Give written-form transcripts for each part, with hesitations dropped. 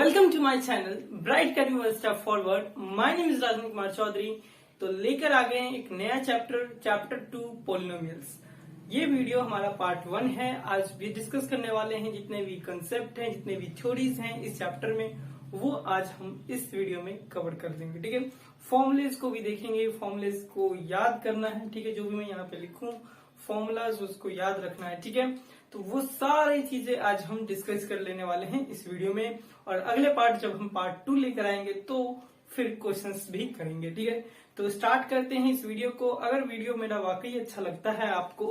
Welcome to my channel Bright Career One Step Forward. My name is Rajan Kumar Chaudhary. तो लेकर आ गए एक नया चैप्टर 2 पॉलिनोमियल्स। ये वीडियो हमारा पार्ट 1 है। आज भी डिस्कस करने वाले हैं जितने भी कंसेप्ट हैं, जितने भी थ्योरीज हैं इस चैप्टर में, वो आज हम इस वीडियो में कवर कर देंगे। ठीक है, फॉर्मुलेज को भी देखेंगे, फॉर्मुलेज को याद करना है। ठीक है, जो भी मैं यहाँ पे लिखूं फॉर्मूलाज उसको याद रखना है। ठीक है, तो वो सारी चीजें आज हम डिस्कस कर लेने वाले हैं इस वीडियो में। और अगले पार्ट जब हम पार्ट 2 लेकर आएंगे तो फिर क्वेश्चंस भी करेंगे। ठीक है, तो स्टार्ट करते हैं इस वीडियो को। अगर वीडियो मेरा वाकई अच्छा लगता है आपको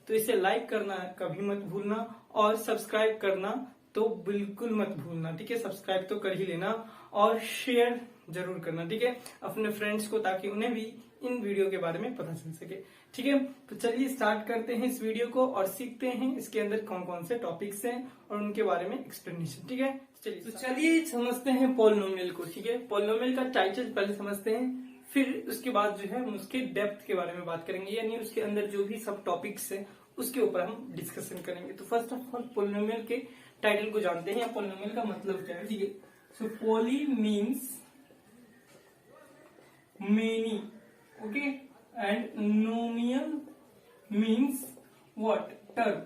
तो इसे लाइक करना कभी मत भूलना और सब्सक्राइब करना तो बिल्कुल मत भूलना। ठीक है, सब्सक्राइब तो कर ही लेना और शेयर जरूर करना। ठीक है, अपने फ्रेंड्स को, ताकि उन्हें भी इन वीडियो के बारे में पता चल सके। ठीक है, तो चलिए स्टार्ट करते हैं इस वीडियो को और सीखते हैं इसके अंदर कौन कौन से टॉपिक्स हैं और उनके बारे में एक्सप्लेनेशन। ठीक है, चलिए समझते हैं पॉलिनोमियल को। ठीक है, पॉलिनोमियल का टाइटल पहले समझते हैं, फिर उसके बाद जो है हम उसके डेप्थ के बारे में बात करेंगे, यानी उसके अंदर जो भी सब टॉपिक्स हैं उसके ऊपर हम डिस्कशन करेंगे। तो फर्स्ट ऑफ ऑल पॉलिनोमियल के टाइटल को जानते हैं, या पॉलिनोमियल का मतलब क्या है। ठीक है, so poly means many, okay, and nomial means what, term.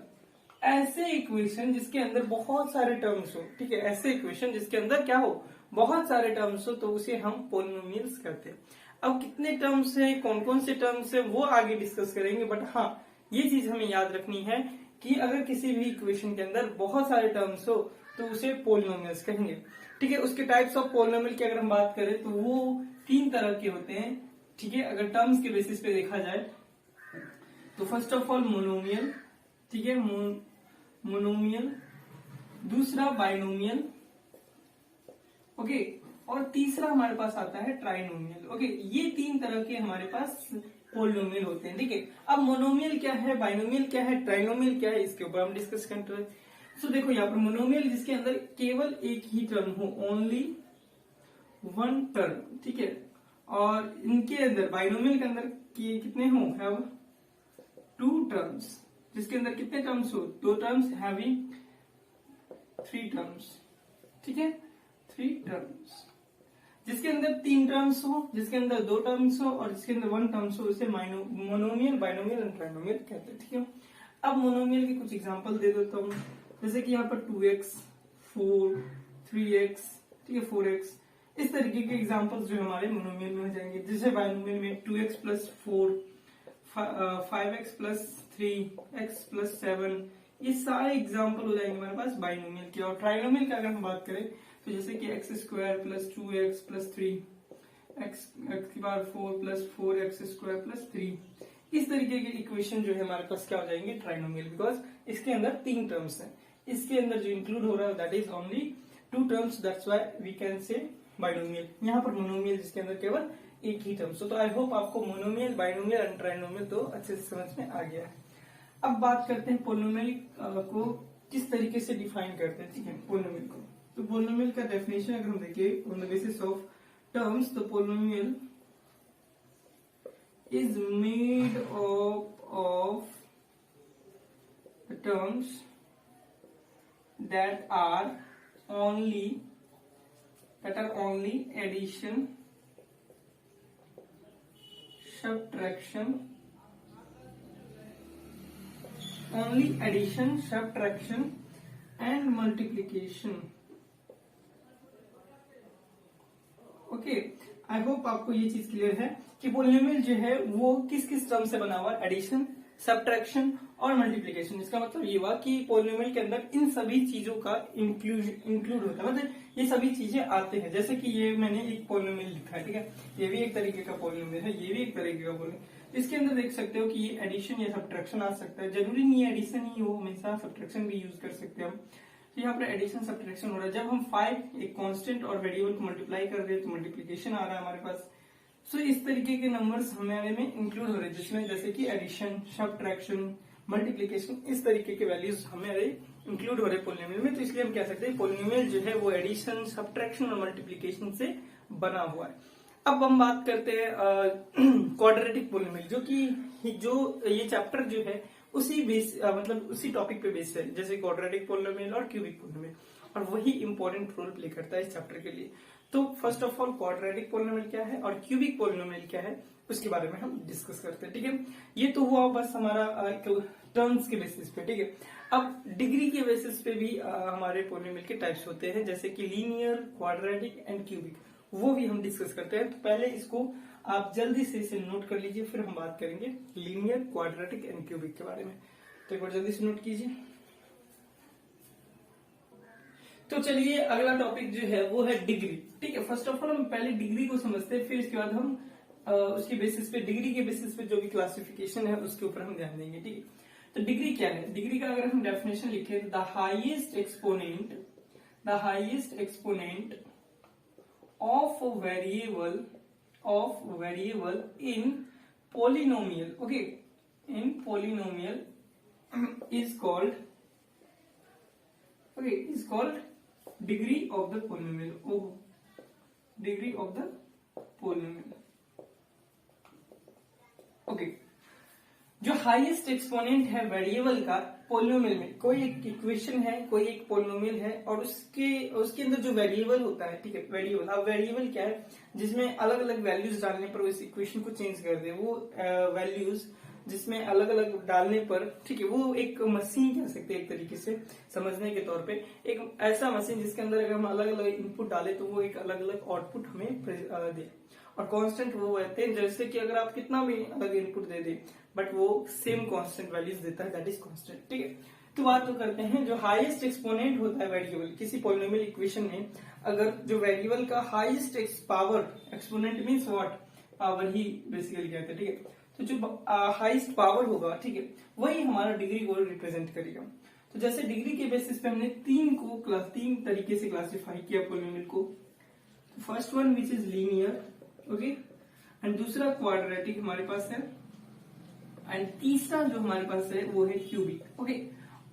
ऐसे इक्वेशन जिसके अंदर बहुत सारे टर्म्स हो। ठीक है, ऐसे इक्वेशन जिसके अंदर क्या हो, बहुत सारे टर्म्स हो, तो उसे हम पॉलिनोमियल्स कहते हैं। अब कितने टर्म्स हैं, कौन कौन से टर्म्स हैं, वो आगे डिस्कस करेंगे। बट हाँ, ये चीज हमें याद रखनी है कि अगर किसी भी इक्वेशन के अंदर बहुत सारे टर्म्स हो तो उसे पॉलिनोमियल्स कहेंगे। ठीक है, उसके टाइप्स ऑफ पॉलिनोमियल की अगर हम बात करें तो वो 3 तरह के होते हैं। ठीक है, अगर टर्म्स के बेसिस पे देखा जाए तो फर्स्ट ऑफ ऑल मोनोमियल, ठीक है, मोनोमियल, दूसरा बाइनोमियल, ओके, और तीसरा हमारे पास आता है ट्राइनोमियल। ओके, ये 3 तरह के हमारे पास पॉलिनोमियल होते हैं। ठीक है, अब मोनोमियल क्या है, बाइनोमियल क्या है, ट्राइनोमियल क्या है, इसके ऊपर हम डिस्कस करते हैं। सो देखो यहाँ पर मोनोमियल जिसके अंदर केवल एक ही टर्म हो, ओनली वन टर्म। ठीक है, और इनके अंदर बाइनोमियल के अंदर कितने हो, हैव 2 टर्म्स, जिसके अंदर कितने टर्म्स हो, 2 टर्म्स, हैविंग 3 टर्म्स। ठीक है, 3 टर्म्स, जिसके अंदर 3 टर्म्स हो, जिसके अंदर 2 टर्म्स हो और जिसके अंदर 1 टर्म्स हो, उसे मोनोमियल, बाइनोमियल एंड ट्राइनोमियल कहते हैं। ठीक है, अब मोनोमियल के कुछ एग्जांपल दे देता हूं, जैसे कि यहाँ पर 2x, 4, 3x, ठीक है, 4x, इस तरीके के एग्जांपल्स जो हमारे मोनोमियल में हो जाएंगे। जैसे बाइनोमियल में 2x plus 4, 5x plus 3, x plus 7, ये सारे एग्जांपल हो जाएंगे हमारे पास बाइनोमियल के। और ट्राइनोमियल की अगर हम बात करें तो जैसे कि X square plus 2x plus 3, X की power 4 plus 4x square plus 3, इस तरीके के इक्वेशन जो है हमारे पास क्या हो जाएंगे, ट्राइनोमियल, बिकॉज इसके अंदर 3 टर्म्स हैं। इसके अंदर जो इंक्लूड हो रहा है that is only 2 terms, that's why we can say binomial. यहाँ पर मोनोमियल जिसके अंदर केवल एक ही टर्म्स हो। तो आई होप आपको मोनोमियल, बाइनोमियल एंड ट्राइनोमियल तो अच्छे से समझ में आ गया है। अब बात करते हैं पॉलिनोमियल को किस तरीके से डिफाइन करते हैं। ठीक है, पॉलिनोमियल को, तो पॉलिनोमियल का डेफिनेशन अगर हम देखें on the basis of terms, तो polynomial is made of terms that are only addition, subtraction, and multiplication। Okay, I hope आपको ये चीज क्लियर है कि पॉलिनोमियल जो है वो किस किस टर्म से बना हुआ है, एडिशन, सब्ट्रैक्शन और मल्टीप्लिकेशन। इसका मतलब ये हुआ कि पॉलिनोमियल के अंदर इन सभी चीजों का इंक्लूड होता है, मतलब ये सभी चीजें आते हैं। जैसे कि ये मैंने एक पॉलिनोमियल लिखा है, ठीक है, ये भी एक तरीके का पॉलिनोमियल है, ये भी एक तरीके का पॉलिनोमियल। इसके अंदर देख सकते हो कि ये एडिशन या सब्ट्रैक्शन आ सकता है, जरूरी नहीं है एडिशन ही हो, हमेशा सब्ट्रैक्शन भी यूज कर सकते हैं हम। तो यहाँ पर एडिशन सब्ट्रैक्शन हो रहा है। जब हम 5 एक कांस्टेंट और वेरिएबल को मल्टीप्लाई कर रहे हैं तो मल्टीप्लिकेशन आ रहा है हमारे पास। सो इस तरीके के नंबर्स हमारे में इंक्लूड हो रहे हैं, जिसमें जैसे कि एडिशन, सब्ट्रैक्शन, मल्टीप्लिकेशन, इस तरीके के वैल्यूज हमारे इंक्लूड हो रहे हैं पॉलिनोमियल में। तो इसलिए हम कह सकते हैं पॉलिनोमियल जो है वो एडिशन, सब्ट्रैक्शन और मल्टीप्लिकेशन से बना हुआ है। अब हम बात करते हैं क्वाड्रेटिक पॉलिनोमियल, जो ये चैप्टर जो है उसी बेस मतलब उसी टॉपिक पे बेस्ड है, जैसे क्वाड्रेटिक पॉलिनोमियल और क्यूबिक पॉलिनोमियल। और वही इंपॉर्टेंट रोल प्ले करता है इस चैप्टर के लिए। तो first of all quadratic polynomial क्या है और क्यूबिक पोलिनोमियल क्या है उसके बारे में हम डिस्कस करते हैं, ठीक है। ये तो हुआ बस हमारा टर्म्स के बेसिस पे, ठीक है। अब डिग्री के बेसिस पे भी हमारे पोलिनोमियल के टाइप्स होते हैं, जैसे कि लीनियर, क्वाड्रेटिक एंड क्यूबिक, वो भी हम डिस्कस करते हैं। तो पहले इसको आप जल्दी से इसे नोट कर लीजिए, फिर हम बात करेंगे लीनियर, क्वाड्रेटिक एंड क्यूबिक के बारे में। तो एक बार जल्दी से नोट कीजिए। तो चलिए अगला टॉपिक जो है वो है डिग्री, ठीक है। फर्स्ट ऑफ ऑल हम पहले डिग्री को समझते हैं, फिर इसके बाद हम उसके बेसिस पे, डिग्री के बेसिस पे जो भी क्लासिफिकेशन है उसके ऊपर हम ध्यान देंगे, ठीक है। तो डिग्री क्या है? डिग्री का अगर हम डेफिनेशन लिखे, the highest exponent of variable in polynomial, okay, in polynomial is called degree of the polynomial. Degree of the polynomial. Okay. जो हाईएस्ट एक्सपोनेंट है वेरिएबल का पोलिनोमियल में, कोई एक इक्वेशन है, कोई एक पोलिनोमियल है और उसके अंदर जो वेरिएबल होता है, ठीक है, वेरिएबल। अब वेरिएबल क्या है? जिसमें अलग अलग वैल्यूज डालने पर उस इक्वेशन को चेंज कर दे, वो वैल्यूज जिसमें अलग अलग डालने पर, ठीक है, वो एक मशीन कह सकते हैं एक तरीके से समझने के तौर पे। एक ऐसा मशीन जिसके अंदर अगर हम अलग अलग इनपुट डालें तो वो एक अलग अलग आउटपुट हमें दे, और कांस्टेंट वो रहते हैं, जैसे कि अगर आप कितना भी अलग इनपुट दे दे बट वो सेम कांस्टेंट वैल्यूज देता है, दैट इज कांस्टेंट, ठीक है। तो बात तो करते हैं जो हाईएस्ट एक्सपोनेंट होता है वेरिएबल किसी पोलिनोमियल इक्वेशन में, अगर जो वेरिएबल का highest power, exponent means what, power he basically कहते हैं, ठीक है। तो जो हाईएस्ट पावर होगा, ठीक है, वही हमारा डिग्री को रिप्रेजेंट करेगा। तो जैसे डिग्री के बेसिस पे हमने तीन तरीके से क्लासिफाई किया पोलिनोमियल को। First one which is linear, okay, and दूसरा क्वाड्रेटिक हमारे पास है, एंड तीसरा जो हमारे पास है वो है क्यूबिक, ओके।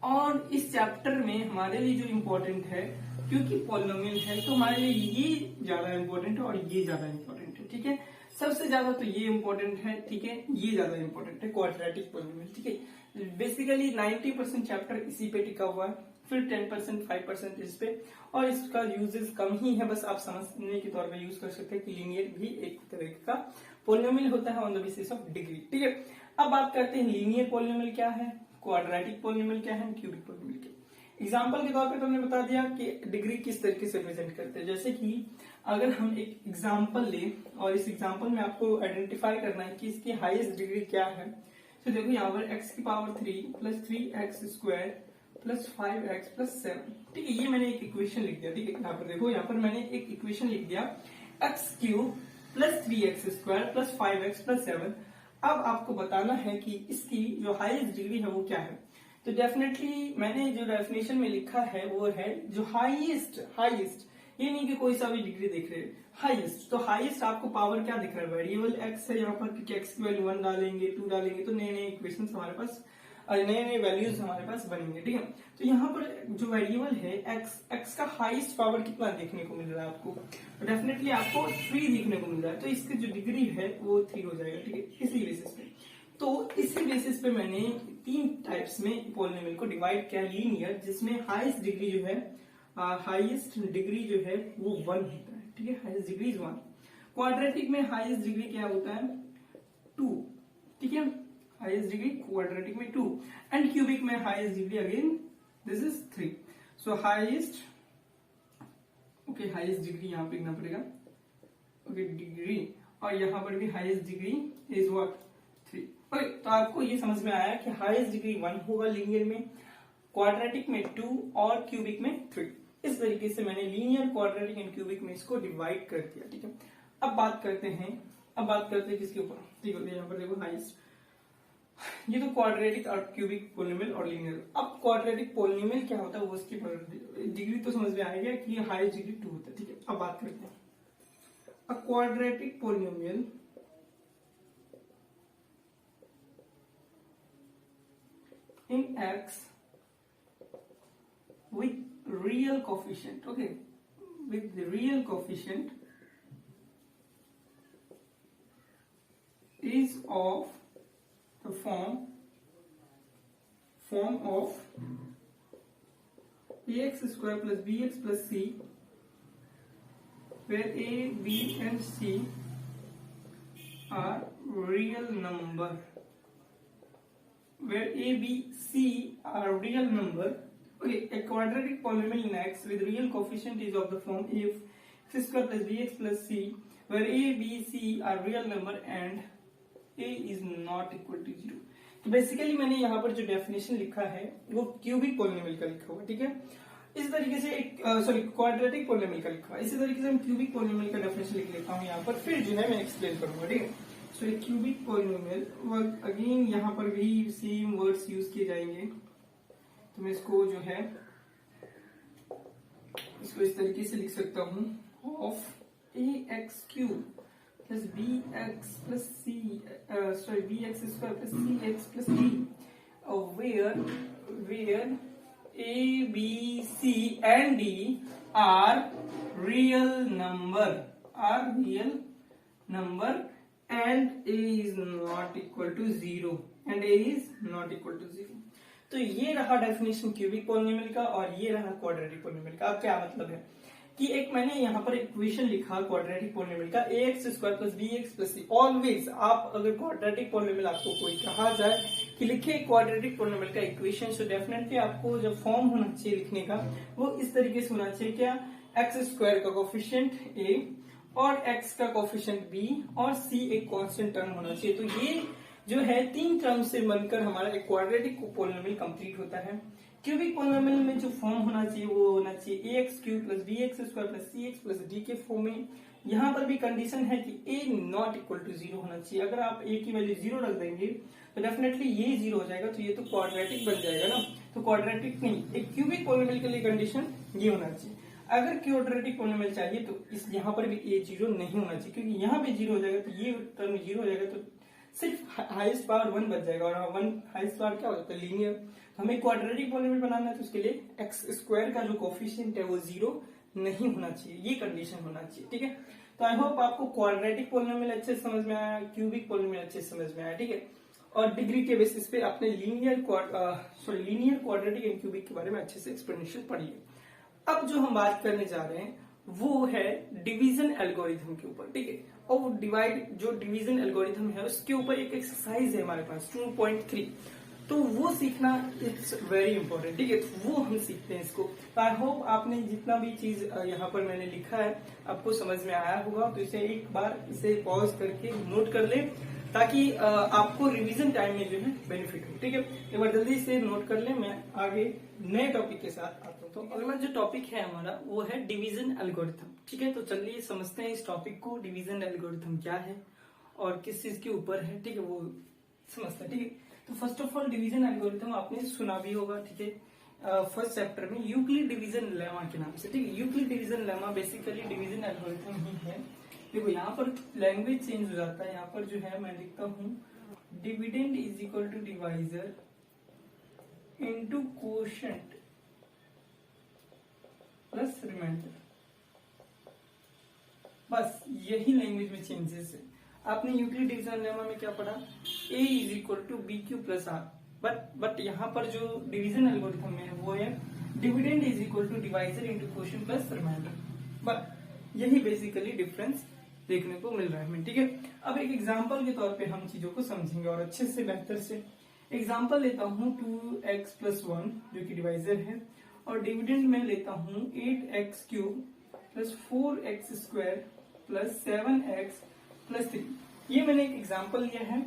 और इस चैप्टर में हमारे लिए जो इम्पोर्टेंट है, क्योंकि पोलिनोमियल है तो हमारे लिए ये ज्यादा इम्पोर्टेंट है और ये ज्यादा इम्पोर्टेंट है, ठीक है। सबसे ज्यादा तो ये इम्पोर्टेंट है, ठीक है, ये ज्यादा इम्पोर्टेंट है क्वाड्रेटिक पोलिनोमियल, ठीक है। बेसिकली 90% चैप्टर इसी पे टिका हुआ है, फिर 10% 5% इस पे, और इसका यूजेस कम ही है, बस आप समझने के तौर पे यूज कर सकते हैं कि लीनियर भी एक तरह का पोलिनोमियल होता है on the basis of degree, ठीक है। अब बात करते हैं लीनियर पोलिनोमियल क्या है, क्वाड्रेटिक पोलिनोमियल क्या है, क्यूबिक पोलिनोमियल क्या है। एग्जाम्पल के तौर पे तुमने बता दिया कि डिग्री किस तरीके से प्रेजेंट करते हैं। जैसे कि अगर हम एक एग्जाम्पल लें और इस एग्जाम्पल में आपको आइडेंटिफाई करना है कि इसकी हाईएस्ट डिग्री क्या है, तो देखो यहाँ पर x की power 3 plus 3x square plus 5x plus 7, ठीक है, ये मैंने एक इक्वेशन लिख दिया, ठीक है। यहाँ पर देखो, यहाँ पर मैंने एक इक्वेशन लिख दिया, x cube plus 3x square plus 5x plus 7। अब आपको बताना है कि इसकी जो हाईएस्ट डिग्री है वो क्या है। तो डेफिनेटली मैंने जो डेफिनेशन में लिखा है वो है जो हाईएस्ट, ये नहीं कि कोई सा भी डिग्री देख रहे हैं, हाईएस्ट। तो हाईएस्ट आपको पावर क्या दिख रहा है, वेरिएबल x है यहाँ पर, क्योंकि x की वैल्यू 1 डालेंगे 2 डालेंगे तो नए नए इक्वेशन हमारे पास, नए नए वैल्यूज हमारे पास बनेंगे, ठीक है। तो यहाँ पर जो वेरिएबल है x का हाईएस्ट पावर कितना देखने को मिल रहा है आपको, तो डेफिनेटली आपको 3 देखने को मिल रहा है, तो इसकी जो डिग्री है वो 3 हो जाएगा, ठीक है, इसी बेसिस पे। तो इसी बेसिस पे मैंने 3 टाइप्स में पोलिनोमियल को डिवाइड किया। लीनियर, जिसमें हाईएस्ट डिग्री जो है, हाईएस्ट डिग्री जो है वो 1 होता है, ठीक है, हाईएस्ट डिग्री इज 1। क्वाड्रेटिक में हाईएस्ट डिग्री क्या होता है, 2, ठीक है, हाईएस्ट डिग्री क्वाड्रेटिक में 2, एंड क्यूबिक में highest degree again this is 3। So highest, okay, highest degree यहाँ पे लिखना पड़ेगा, ओके, डिग्री, और यहाँ पर भी highest degree is what, 3। Okay, तो आपको ये समझ में आया कि हाईएस्ट डिग्री 1 होगा लीनियर में, क्वाड्रेटिक में 2 और क्यूबिक में 3। इस तरीके से मैंने लीनियर, क्वाड्रेटिक एंड क्यूबिक में इसको डिवाइड कर दिया, ठीक है। अब बात करते हैं किसके ऊपर, ठीक है, यहाँ पर देखो हाईएस्ट, ये तो क्वाड्रेटिक और क्यूबिक पोलिनोमियल और लीनियर। अब क्वाड्रेटिक पोलिनोमियल क्या होता है वो उसकी डिग्री तो समझ में आएगा कि हाईएस्ट डिग्री 2 होता है, ठीक है। अब बात करते हैं a quadratic polynomial in x with real coefficient, okay, with the real coefficient is of the form of ax square plus bx plus c, where a, b and c are real number, where a, b, c are real number. Okay, a quadratic polynomial in x with real coefficient is of the form if x square plus bx plus c, where a, b, c are real number and a is not equal to 0. तो basically मैंने यहाँ पर जो definition लिखा है वो cubic polynomial का लिखा हुआ, ठीक है। इस तरीके से एक क्वाड्रेटिक पोलिनोमियल का लिखा हुआ, इसी तरीके से मैं क्यूबिक पोलिनोमियल का डेफिनेशन लिख लेता हूँ यहाँ पर, फिर जो है मैं एक्सप्लेन करूंगा, ठीक है। सो एक क्यूबिक पोलिनोमियल, अगेन यहाँ पर भी सेम वर्ड्स यूज किए जाएंगे। तो मैं इसको जो है इसको इस तरीके से लिख सकता हूँ, of A x cube plus bx plus c bx square plus cx plus d, where a, b, c and d are real number and a is not equal to 0 and a is not equal to 0। तो ये रहा definition cubic polynomial का और ये रहा quadratic polynomial का। अब क्या मतलब है कि एक मैंने यहाँ पर इक्वेशन लिखा क्वाड्रेटिक पोलिनोमियल का, ax square plus bx plus c। Always आप अगर क्वाड्रेटिक पोलिनोमियल आपको कोई कहा जाए कि लिखे क्वाड्रेटिक पोलिनोमियल का इक्वेशन, तो डेफिनेटली आपको जो फॉर्म होना चाहिए लिखने का वो इस तरीके से होना चाहिए, क्या, x स्क्वायर का कोफिशिएंट a और x का कोफिशिएंट b और c एक कांस्टेंट टर्म होना चाहिए। तो ये जो है 3 टर्म से बनकर हमारा एक क्वाड्रेटिक पोलिनोमियल कंप्लीट होता है। क्यूबिक पोलिनोमियल में जो फॉर्म होना चाहिए वो होना चाहिए ax cube plus bx square plus cx plus d के फॉर्म में। यहाँ पर भी कंडीशन है कि a नॉट इक्वल टू 0 होना चाहिए। अगर आप a की वैल्यू 0 रख देंगे तो डेफिनेटली ये 0 हो जाएगा, तो ये तो क्वाड्रेटिक बन जाएगा ना। तो क्वाड्रेटिक नहीं, एक क्यूबिक पोलिनोमियल के लिए कंडीशन ये होना चाहिए। अगर क्वाड्रेटिक पोलिनोमियल चाहिए तो इस यहाँ पर भी a 0 नहीं होना चाहिए, क्योंकि यहाँ पे 0 हो जाएगा तो ये टर्म 0 हो जाएगा, तो सिर्फ हाईएस्ट पावर 1 बच जाएगा। और 1 हाईएस्ट पावर क्या होता है, लीनियर। तो हमें क्वाड्रेटिक पोलिनोमियल बनाना है तो उसके लिए एक्स स्क्वायर का जो कोफिशिएंट है वो 0 नहीं होना चाहिए, ये कंडीशन होना चाहिए, ठीक है। तो आई होप आपको क्वाड्रेटिक पोलिनोमियल अच्छे से समझ में आया, क्यूबिक पोलिनोमियल अच्छे से समझ में आया, ठीक है। और डिग्री के बेसिस पे आपने लीनियर क्वाड्रेटिक एंड क्यूबिक के बारे में अच्छे से एक्सप्लेनेशन पढ़ी है। अब जो हम बात करने जा रहे हैं वो है डिवीजन एल्गोरिथम के ऊपर, ठीक है। और वो जो डिवीजन एल्गोरिथम है उसके ऊपर एक एक्सरसाइज है हमारे पास 2.3, तो वो सीखना इट्स वेरी इंपॉर्टेंट, ठीक है। तो वो हम सीखते हैं इसको। आई होप आपने जितना भी चीज यहाँ पर मैंने लिखा है आपको समझ में आया होगा। तो इसे एक बार इसे पॉज करके नोट कर ले, ताकि आपको रिवीजन टाइम में जो है बेनिफिट हो, ठीक है। एक बार जल्दी से नोट कर ले, मैं आगे नए टॉपिक के साथ आता हूँ। तो अगला जो टॉपिक है हमारा वो है डिवीजन एल्गोरिथम, ठीक है। तो चलिए समझते हैं इस टॉपिक को, डिवीजन एल्गोरिथम क्या है और किस चीज के ऊपर है, ठीक है, वो समझते हैं, ठीक है। तो first of all division algorithm आपने सुना भी होगा, ठीक है, फर्स्ट चैप्टर में यूक्लिड डिवीजन लेमा के नाम से, ठीक है। Euclid division lemma basically division algorithm ही है। देखो यहाँ पर लैंग्वेज चेंज हो जाता है, यहाँ पर जो है मैं लिखता हूँ dividend is equal to divisor into quotient plus remainder, बस यही लैंग्वेज में चेंजेस है। आपने यूक्लिड डिवीजन लेमा में क्या पढ़ा, a is equal to B Q plus R, but यहाँ पर जो डिवीजन एल्गोरिथम में है वो है dividend is equal to divisor into quotient plus remainder, but यही बेसिकली डिफरेंस देखने को मिल रहा है हमें, ठीक है। अब एक एग्जांपल के तौर पे हम चीजों को समझेंगे और अच्छे से बेहतर से। एग्जांपल लेता हूँ 2x प्लस 1 जो कि डिवाइजर है, और डिविडेंड में लेता हूँ 8x cube plus 4x square plus 7x plus 3। ये मैंने एक एग्जांपल लिया है,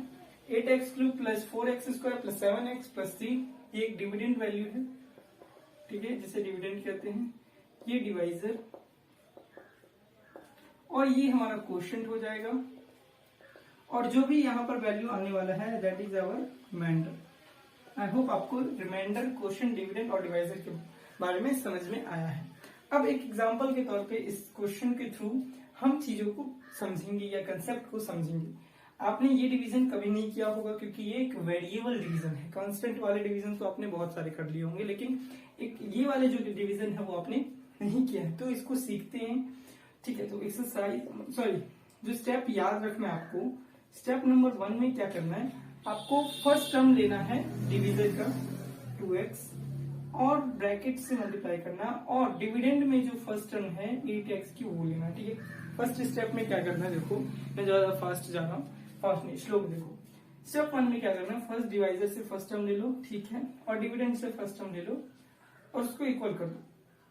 8x cube plus 4x square plus 7x plus 3, ये एक डिविडेंड वैल्यू है, ठीक है, जिसे डिविडेंड कहते हैं। ये डिवाइजर और ये हमारा कोशेंट हो जाएगा, और जो भी यहाँ पर वैल्यू आने वाला है that is our remainder. I hope आपको रिमाइंडर, कोशेंट, डिविडेंड और डिवाइजर के बारे में समझ में आया है। अब एक एग्जांपल के तौर पे इस क्वेश्चन के थ्रू हम चीजों को समझेंगे या कंसेप्ट को समझेंगे। आपने ये डिवीजन कभी नहीं किया होगा क्योंकि ये एक वेरिएबल डिवीजन है। कांस्टेंट वाले डिवीजन तो आपने बहुत सारे कर लिए होंगे, लेकिन एक ये वाले जो डिवीजन है वो आपने नहीं किया है, तो इसको सीखते हैं, ठीक है। तो एक्सरसाइज जो स्टेप याद रखना है आपको, स्टेप नंबर 1 में क्या करना है, आपको फर्स्ट टर्म लेना है डिवीजर का 2x और ब्रैकेट से मल्टीप्लाई करना, और डिविडेंड में जो फर्स्ट टर्म है 8x³ वो लेना। ठीक है, फर्स्ट स्टेप में क्या करना है, देखो मैं ज्यादा फास्ट जा रहा हूँ, फास्ट नहीं, श्लोक देखो। स्टेप 1 में क्या करना है, फर्स्ट डिवाइजर से फर्स्ट टर्म ले लो, ठीक है, और डिविडेंड से फर्स्ट टर्म ले लो और उसको इक्वल कर दो।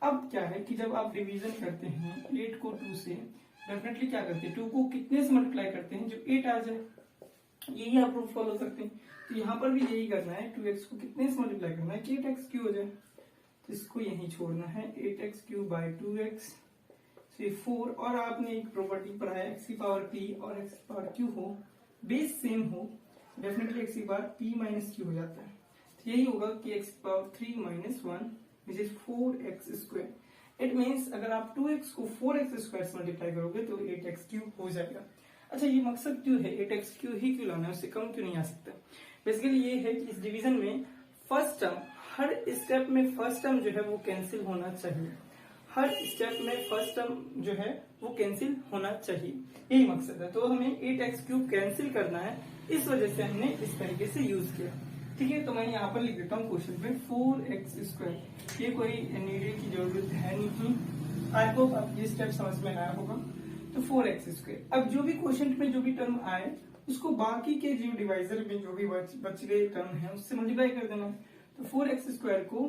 अब क्या है कि जब आप डिवीजन करते हैं 8 को 2 से, डेफिनेटली क्या करते हैं, 2 को कितने से मल्टीप्लाई करते हैं, जो 8 आ जाए, यही आप रूल फॉलो करते हैं। तो यहाँ पर भी यही करना है, 2x को कितने से मल्टीप्लाई करना है कि 8x³ हो जाए, तो इसको यही छोड़ना है, 8x³ by 2x, तो 4। और आपने एक प्रॉपर्टी पढ़ा है, x⁻p और x⁻q हो, बेस सेम हो, डेफिनेटली x⁻p - q हो जाता है। तो यही होगा कि x⁻3 - 1 which is 4x²। It means अगर आप 2x को 4x² से मल्टीप्लाई करोगे तो 8x³ हो जाएगा। अच्छा, ये मकसद क्यों है, 8x³ ही क्यों लाना है, उससे कम क्यों नहीं आ सकता। बेसिकली ये है कि इस डिवीजन में फर्स्ट टर्म, हर स्टेप में फर्स्ट टर्म जो है वो कैंसिल होना चाहिए, हर स्टेप में फर्स्ट टर्म जो है वो कैंसिल होना चाहिए, यही मकसद है। तो हमें 8x³ कैंसिल करना है, इस वजह से हमने इस तरीके से यूज किया। ठीक है, तो मैं यहाँ पर लिख देता हूँ क्वेश्चन पे 4x²। ये कोई नीडल की जरूरत है नहीं, आई होप आप ये स्टेप समझ में आया होगा। तो 4x²। अब जो भी क्वेश्चन में जो भी टर्म आए उसको बाकी के जो डिवाइजर में जो भी बच गए टर्म है उससे मल्टीप्लाई कर देना। तो 4x² को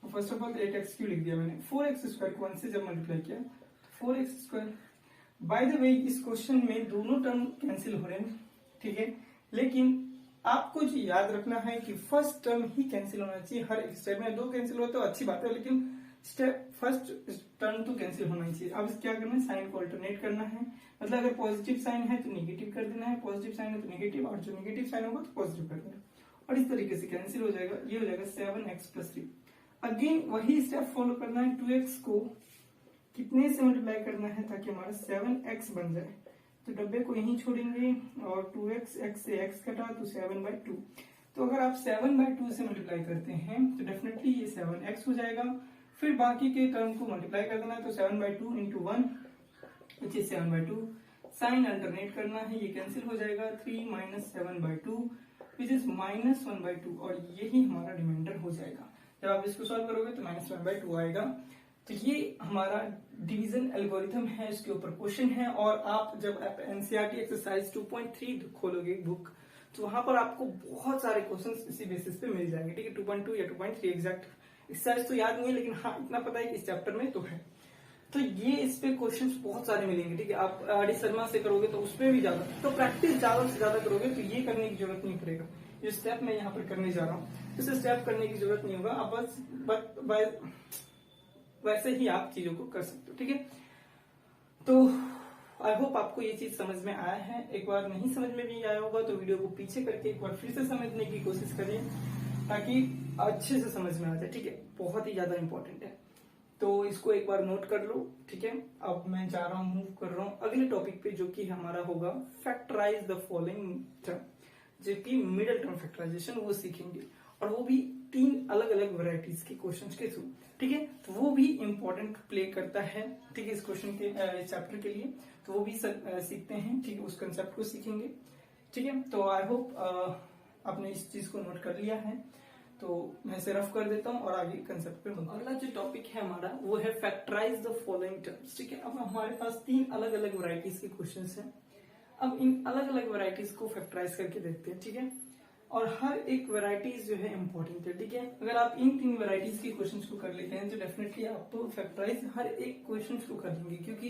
फर्स्ट ऑफ ऑल 8x³ लिख दिया मैंने, 4x² को 1 से जब मल्टीप्लाई किया तो 4x²। बाय द वे इस क्वेश्चन में दोनों टर्म कैंसिल हो रहे हैं, ठीक है, लेकिन आपको जो याद रखना है कि फर्स्ट टर्म ही कैंसिल होना चाहिए हर एक स्टेप में। 2 कैंसिल हो तो अच्छी बात है, लेकिन स्टेप फर्स्ट टर्म तो कैंसिल होना ही चाहिए। अब क्या करना है, साइन को अल्टरनेट करना है, मतलब अगर पॉजिटिव साइन है तो नेगेटिव कर देना है, पॉजिटिव साइन है तो नेगेटिव, और जो नेगेटिव साइन होगा तो पॉजिटिव कर देना, और इस तरीके से कैंसिल हो जाएगा। ये हो जाएगा 7x+3। अगेन वही स्टेप फॉलो करना है, 2x को कितने से मल्टीप्लाई करना है ताकि हमारा 7x बन जाए। तो डब्बे को यहीं छोड़ेंगे और 2x, x से x कटा तो 7/2। तो अगर आप 7/2 से मल्टीप्लाई करते हैं तो डेफिनेटली ये 7x हो जाएगा। फिर बाकी के टर्म को मल्टीप्लाई कर देना है, तो 7/2 × 1 विच इज 7/2। साइन अल्टरनेट करना है, ये कैंसिल हो जाएगा, 3 - 7/2 विच इज -1/2, और यही हमारा रिमाइंडर हो जाएगा। जब आप इसको सॉल्व करोगे तो -1/2 आएगा। तो ये हमारा डिवीजन एल्गोरिथम है, इसके ऊपर क्वेश्चन है। और आप जब एनसीईआरटी एक्सरसाइज 2.3 खोलोगे बुक, तो वहां पर आपको बहुत सारे क्वेश्चंस इसी बेसिस पे मिल जाएंगे। ठीक है, 2.2 या 2.3 एग्जैक्ट एक्सरसाइज तो याद नहीं है, लेकिन हाँ इतना पता है कि इस चैप्टर में तो है। तो ये इस पे क्वेश्चंस बहुत सारे मिलेंगे। ठीक है, आप आर डी शर्मा से करोगे तो उसपे भी ज्यादा, तो प्रैक्टिस ज्यादा से ज्यादा करोगे तो ये करने की जरूरत नहीं पड़ेगा। जो स्टेप मैं यहाँ पर करने जा रहा हूँ इसे स्टेप करने की जरूरत नहीं होगा, आप बस वैसे ही आप चीजों को कर सकते हो। ठीक है, तो आई होप आपको ये चीज समझ में आया है। एक बार नहीं समझ में भी आया होगा तो वीडियो को पीछे करके एक बार फिर से समझने की कोशिश करिए ताकि अच्छे से समझ में आ जाए। ठीक है, बहुत ही ज्यादा इंपॉर्टेंट है, तो इसको एक बार नोट कर लो। ठीक है, अब मैं जा रहा हूँ, मूव कर रहा हूँ अगले टॉपिक पे, जो कि हमारा होगा फैक्टराइज द फॉलोइंग टर्म, जो कि मिडिल टर्म फैक्टराइजेशन वो सीखेंगे, और वो भी 3 अलग अलग वैरायटीज के क्वेश्चंस के थ्रू। ठीक है, तो वो भी इंपॉर्टेंट प्ले करता है। ठीक है, इस क्वेश्चन के चैप्टर के लिए, तो वो भी सीखते हैं। ठीक है, उस कंसेप्ट को सीखेंगे। ठीक है, तो आई होप आपने इस चीज को नोट कर लिया है। तो मैं इसे रफ कर देता हूँ और आगे कंसेप्ट पे बढ़ता हूं। अगला जो टॉपिक है हमारा वो है फैक्टराइज द फॉलोइंग टर्म्स। ठीक है, अब हमारे पास 3 अलग अलग वैरायटीज के क्वेश्चंस हैं। अब इन अलग अलग वैरायटीज को फैक्टराइज करके देखते हैं। ठीक है, और हर एक वैरायटीज जो है इंपॉर्टेंट है। ठीक है, अगर आप इन 3 वैरायटीज के क्वेश्चंस को कर लेते हैं तो डेफिनेटली आप तो फैक्टराइज हर एक क्वेश्चन को कर लेंगे, क्योंकि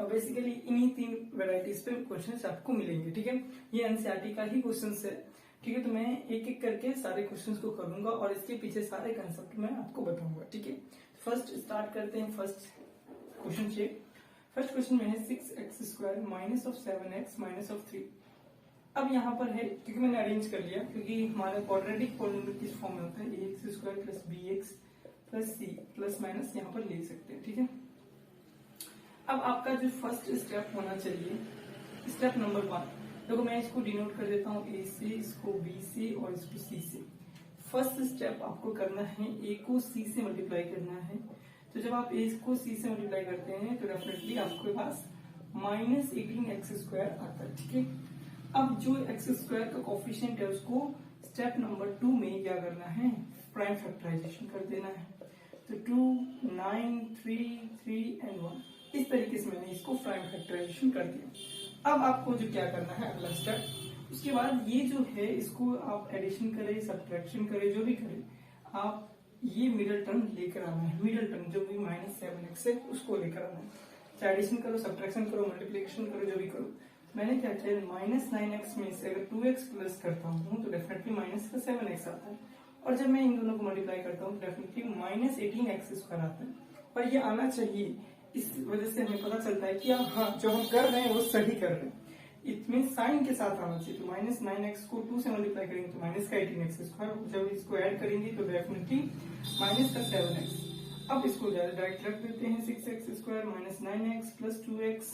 बेसिकली इन्हीं 3 वैरायटीज पे क्वेश्चंस आपको मिलेंगे। ठीक है, ये एनसीईआरटी का ही क्वेश्चंस है। ठीक है, तो मैं एक एक करके सारे क्वेश्चंस को करूंगा और इसके पीछे सारे कंसेप्ट मैं आपको बताऊंगा। ठीक है, फर्स्ट स्टार्ट करते हैं फर्स्ट क्वेश्चन से। फर्स्ट क्वेश्चन में है 6x² minus of 7x minus of 3। अब यहाँ पर है, क्योंकि मैंने अरेंज कर लिया, क्योंकि हमारा क्वाड्रेटिक पॉलिनोमियल किस फॉर्म में होता है, ax² plus bx plus c plus minus यहाँ पर ले सकते हैं। ठीक है, अब आपका जो फर्स्ट स्टेप होना चाहिए, स्टेप नंबर 1, देखो मैं इसको डिनोट कर देता हूँ a से, इसको b से और इसको c से। फर्स्ट स्टेप आपको करना है a को c से मल्टीप्लाई करना है। तो जब आप a को c से मल्टीप्लाई करते हैं तो डेफिनेटली आपके पास -18x² आता है। ठीक है, अब जो x² का कोफिशिएंट है उसको स्टेप नंबर 2 में क्या करना है, प्राइम फैक्टराइजेशन कर देना है। तो 2, 9, 3, 3 एंड 1, इस तरीके से मैंने इसको प्राइम फैक्टराइजेशन कर दिया। अब आपको जो क्या करना है अगला स्टेप, उसके बाद ये जो है इसको आप एडिशन करें, सब्ट्रैक्शन करें, जो भी करें, आप ये मिडिल टर्म लेकर आना है। मिडिल टर्म जो भी -7x है उसको लेकर आना है। चाहे एडिशन करो, सब्ट्रैक्शन करो, मल्टीप्लिकेशन करो, जो भी करो। मैंने क्या किया, -9x में से अगर 2x प्लस करता हूँ तो डेफिनेटली -7x आता है, और जब मैं इन दोनों को मल्टीप्लाई करता हूँ तो डेफिनेटली -18x² आता है। और ये आना चाहिए, इस वजह से हमें पता चलता है कि हाँ जो हम कर रहे हैं वो सही कर रहे हैं। इसमें साइन के साथ आना चाहिए। तो -9x को 2 से मल्टीप्लाई करेंगे तो -18x², जब इसको ऐड करेंगे तो डेफिनेटली -7x। अब इसको डायरेक्ट रख देते हैं, 6x² -9x plus 2x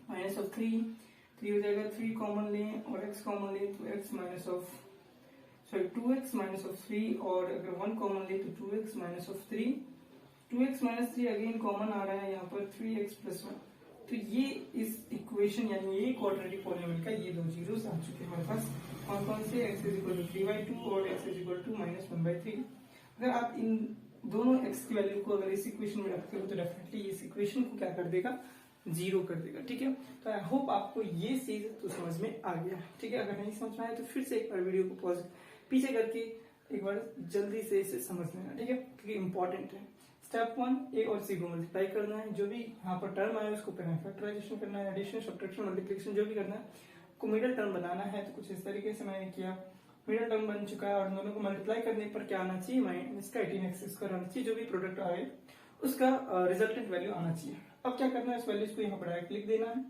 minus of 3 हो जाएगा, 3 कॉमन लें और x कॉमन लें तो x minus of 2x minus of 3, और अगर 1 कॉमन ले तो 2x minus of 3, 2x minus 3 again common आ रहा है यहाँ पर 3x प्लस 1। तो ये इस इक्वेशन यानी ये क्वाड्रेटिक पॉलिनोमियल का ये दो जीरोस आ चुके हैं हमारे पास। कौन कौन से, x इज इक्वल टू 3/2 और x इज इक्वल टू -1/3। अगर आप इन दोनों x की वैल्यू को अगर इस इक्वेशन में रखते हो तो डेफिनेटली इस इक्वेशन को क्या कर देगा, 0 कर देगा। ठीक है, तो आई होप आपको ये चीज तो समझ में आ गया। ठीक है, अगर नहीं समझ में आया तो फिर से एक बार वीडियो को पॉज पीछे करके एक बार जल्दी से इसे समझ लेना। ठीक है, क्योंकि इंपॉर्टेंट है। स्टेप 1, ए और सी को मल्टीप्लाई करना है, जो भी यहाँ पर टर्म आए उसको पहले फैक्टराइजेशन करना है, एडिशन, सब्ट्रैक्शन, मल्टीप्लिकेशन जो भी करना है, को मिडिल टर्म बनाना है। तो कुछ इस तरीके से मैंने किया, मिडिल टर्म बन चुका है, और दोनों को मल्टीप्लाई करने पर क्या आना चाहिए, -18x² आना चाहिए। जो भी प्रोडक्ट आए उसका रिजल्टेंट वैल्यू आना चाहिए। अब क्या करना है, इस वैल्यूज को यहाँ पर डायरेक्ट लिख देना है।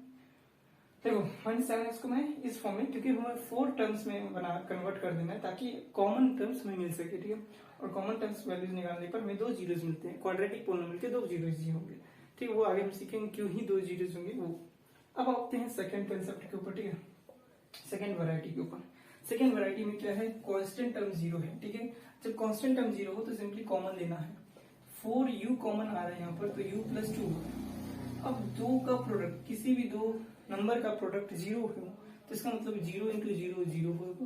देखो -7x को मैं इस फॉर्म में, क्योंकि हमें 4 टर्म्स में बना कन्वर्ट कर देना है ताकि कॉमन टर्म्स हमें मिल सके। ठीक है, और कॉमन टर्म्स वैल्यूज निकालने पर हमें 2 जीरोस मिलते हैं। क्वाड्रेटिक पॉलिनोमियल के 2 जीरोस ही होंगे। ठीक है, वो आगे हम सीखेंगे क्यों ही 2 जीरोस होंगे वो। अब आते हैं सेकंड कंसेप्ट के ऊपर। ठीक है, सेकंड वैरायटी के ऊपर। सेकंड वैरायटी में क्या है, कांस्टेंट टर्म 0 है। ठीक है, जब कांस्टेंट टर्म 0 हो तो सिंपली कॉमन लेना है। 4u कॉमन आ रहा है यहाँ पर, तो u + 2 होगा। अब दो का प्रोडक्ट, किसी भी दो नंबर का प्रोडक्ट 0 हो तो इसका मतलब 0 × 0 0 होगा।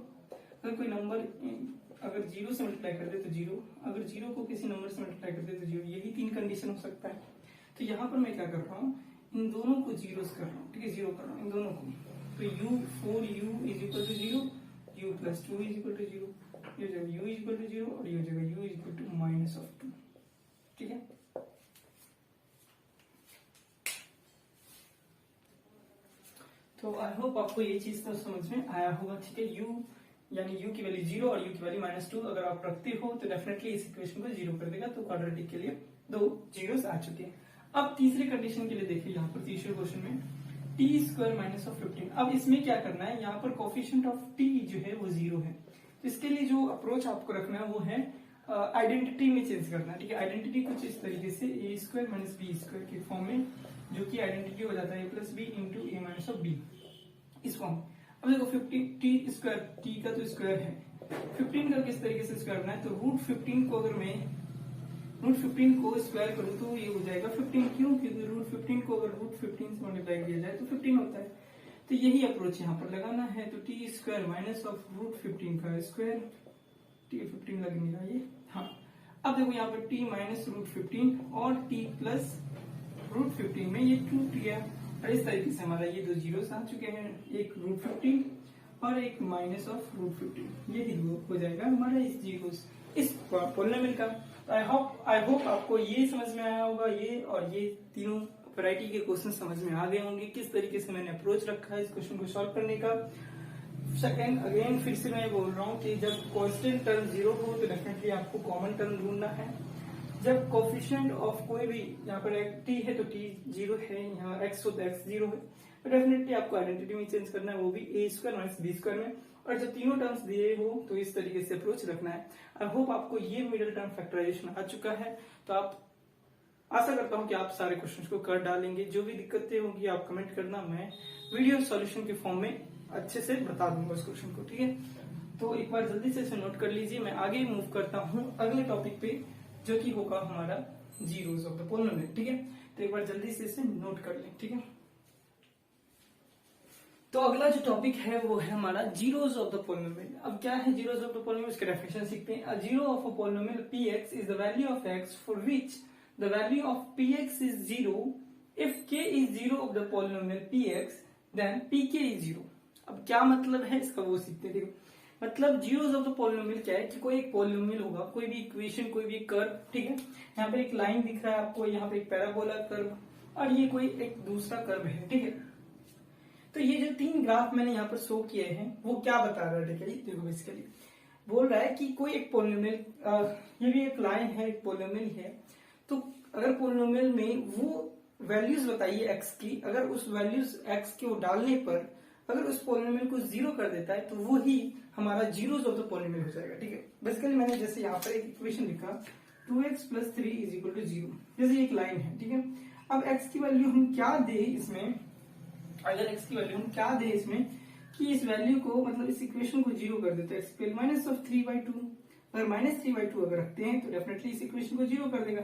अगर कोई नंबर अगर 0 से मल्टीप्लाई कर दे तो 0, अगर 0 को किसी नंबर से मल्टीप्लाई कर दे तो 0, यही 3 कंडीशन हो सकता है। तो यहाँ पर मैं क्या कर रहा हूँ, इन दोनों को जीरोस कर रहा हूँ। ठीक है, 0 कर रहा हूँ इन दोनों को। तो u4u = 0, u + 2 = 0, ये जगह u = 0 और ये जगह u = -2। ठीक है, तो आई होप आपको ये चीज तो समझ में आया होगा। ठीक है, u यानी u की वैल्यू 0 और u की वैल्यू -2 अगर आप रखते हो तो डेफिनेटली इस इक्वेशन को 0 कर देगा। तो क्वाड्रेटिक के लिए 2 जीरोस आ चुके हैं। अब तीसरी कंडीशन के लिए देखिए, यहाँ पर तीसरे क्वेश्चन में t² -15। अब इसमें क्या करना है, यहाँ पर कोफिशिएंट ऑफ t जो है वो 0 है। तो इसके लिए जो अप्रोच आपको रखना है वो है आइडेंटिटी में चेंज करना है। ठीक है, आइडेंटिटी कुछ इस तरीके से a² - b² के फॉर्म में, जो कि आइडेंटिटी हो जाता है a + b × a - b इस फॉर्म। अब देखो 15t² t का तो स्क्वायर है, 15 का किस तरीके से स्क्वायर बनाए, तो √15 को अगर मैं √15 को स्क्वायर करूं तो ये हो जाएगा 15। क्यों, क्योंकि √15 को अगर √15 से मल्टीप्लाई किया जाए तो 15 होता है। तो यही अप्रोच यहाँ पर लगाना है। तो t² -√15 का स्क्वायर, t 15 लगेगा ये। हाँ, अब देखो यहाँ पर t -√15 और t + √15 में ये 2 गया, और इस तरीके से हमारा ये 2 जीरोस आ चुके हैं, एक √15 और एक -√15। यही हो जाएगा हमारा इस जीरोस इस पॉलिनोमियल का। तो आई होप आपको ये समझ में आया होगा, ये और ये तीनों वैरायटी के क्वेश्चन समझ में आ गए होंगे, किस तरीके से मैंने अप्रोच रखा है इस क्वेश्चन को सॉल्व करने का। सेकंड अगेन फिर से मैं बोल रहा हूँ कि जब कांस्टेंट टर्म 0 हो तो डेफिनेटली आपको कॉमन टर्म ढूंढना है। जब कोफिशिएंट ऑफ कोई भी, यहाँ पर t है तो t 0 है, यहाँ x हो तो x 0 है, तो डेफिनेटली आपको आइडेंटिटी में चेंज करना है, वो भी a² - b² में। और जब तीनों टर्म्स दिए हो तो इस तरीके से अप्रोच रखना है। आई होप आपको ये मिडिल टर्म फैक्टराइजेशन आ चुका है। तो आप आशा करता हूँ कि आप सारे क्वेश्चंस को कर डालेंगे। जो भी दिक्कतें होंगी आप कमेंट करना, मैं वीडियो सॉल्यूशन के फॉर्म में अच्छे से बता दूंगा उस क्वेश्चन को। ठीक है, तो एक बार जल्दी से इसे नोट कर लीजिए। मैं आगे मूव करता हूँ अगले टॉपिक पे, जो कि होगा हमारा जीरोस ऑफ द पॉलिनोमियल। ठीक है, तो एक बार जल्दी से इसे नोट कर लें। ठीक है, तो अगला जो टॉपिक है वो है हमारा जीरोस ऑफ द पोलिनोमियल। अब क्या है जीरोस ऑफ द पोलिनोमियल, इसके डेफिनेशन सीखते हैं। A zero of a polynomial px is the value of x for which the value of px is zero if k is zero of the polynomial px then pk is zero. अब क्या मतलब है इसका वो सीखते हैं। देखो मतलब जीरोस ऑफ द पोलिनोमियल क्या है कि कोई एक पोलिनोमियल होगा, कोई भी इक्वेशन, कोई भी कर्व, ठीक है। यहाँ पे एक लाइन दिख रहा है आपको, यहाँ पे एक पैराबोला कर्व, और ये कोई एक दूसरा कर्व है, ठीक है। तो ये जो तीन ग्राफ मैंने यहाँ पर शो किए हैं वो क्या बता रहा है, ठीक है। देखो बेसिकली बोल रहा है कि कोई एक पोलिनोमियल, ये भी एक लाइन है, एक पोलिनोमियल है। तो अगर पोलिनोमियल में वो वैल्यूज बताइए एक्स की, अगर उस वैल्यूज एक्स को डालने पर अगर उस पोलिनोमियल को जीरो कर देता है तो वो ही हमारा जीरोस ऑफ द पोलिनोमियल हो जाएगा, ठीक है। बेसिकली मैंने जैसे यहाँ पर एक इक्वेशन लिखा 2x + 3 इज इक्वल टू 0, जैसे एक लाइन है, ठीक है। अब x की वैल्यू हम क्या दे इसमें, अगर x की वैल्यू हम क्या दे इसमें कि इस वैल्यू को मतलब इस इक्वेशन को जीरो कर देते हैं, -3/2, अगर -3/2 अगर रखते हैं तो डेफिनेटली इस इक्वेशन को जीरो कर देगा।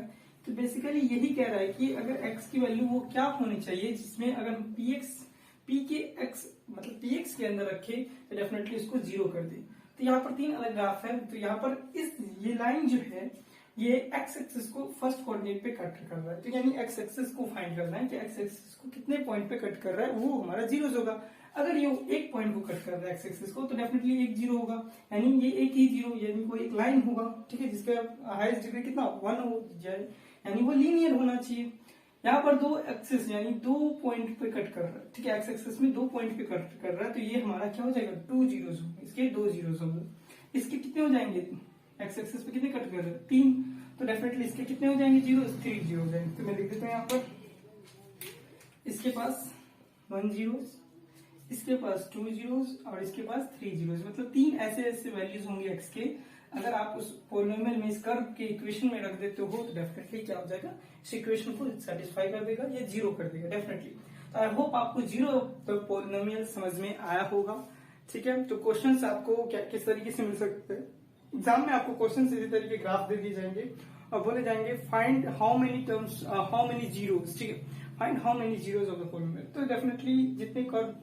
तो बेसिकली यही कह रहा है कि अगर x की वैल्यू वो क्या होनी चाहिए जिसमें अगर हम px मतलब px के अंदर रखे तो डेफिनेटली इसको जीरो कर दे। तो यहाँ पर तीन अलग ग्राफ है। तो यहाँ पर ये लाइन जो है ये x एक्सिस को फर्स्ट कोऑर्डिनेट पे कट कर रहा है, तो यानी x एक्सिस को फाइंड करना है कि x एक्सिस को कितने पॉइंट पे कट कर रहा है, वो हमारा जीरोस होगा। अगर ये एक पॉइंट को कट कर रहा है x एक्सिस को तो डेफिनेटली एक जीरो होगा, यानी ये एक ही जीरो, यानी कोई एक लाइन होगा, ठीक है, जिसका हाईएस्ट डिग्री कितना 1 हो जाए, यानी वो लीनियर होना चाहिए। यहाँ पर दो एक्सिस यानी दो पॉइंट पे कट कर रहा है, ठीक है, एक्स एक्सिस में दो पॉइंट पे कट कर रहा है, तो ये हमारा क्या हो जाएगा, 2 जीरोस होंगे, इसके 2 जीरोस होंगे। इसके कितने हो जाएंगे, एक्स एक्सिस पे कितने कट कर रहे हैं 3, तो डेफिनेटली इसके कितने हो जाएंगे जीरो, 3 जीरो हो जाएंगे। तो मैं लिख देता हूँ यहाँ पर इसके पास 1 जीरोस, इसके पास 2 जीरोस और इसके पास 3 जीरोस, मतलब तीन ऐसे ऐसे वैल्यूज होंगे एक्स के। अगर आप उस पोलिनोमियल में इस कर्व के इक्वेशन में रख देते हो तो डेफिनेटली क्या हो जाएगा, इस इक्वेशन को सेटिस्फाई कर देगा या जीरो कर देगा डेफिनेटली। तो आई होप आपको जीरो पोलिनोमियल समझ में आया होगा, ठीक है। तो क्वेश्चंस आपको क्या किस तरीके से मिल सकते हैं, एग्जाम में आपको क्वेश्चन इसी तरीके ग्राफ दे दिए जाएंगे और बोले जाएंगे find how many terms how many zeros, ठीक है, find how many zeros of the polynomial. तो डेफिनेटली जितने कर्व